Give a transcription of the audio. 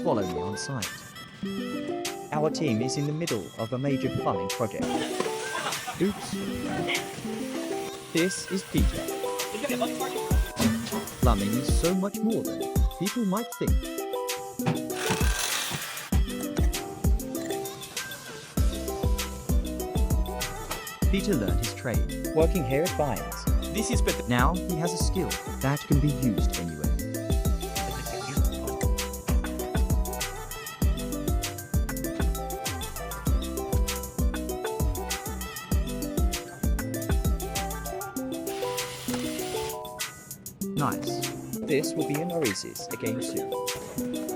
follow me on site. Our team is in the middle of a major plumbing project. Oops. This is Peter. Plumbing is so much more than people might think. Peter learned his trade, working here at Bynes. This is better. Now he has a skill that can be used anywhere. Nice. This will be an oasis again soon.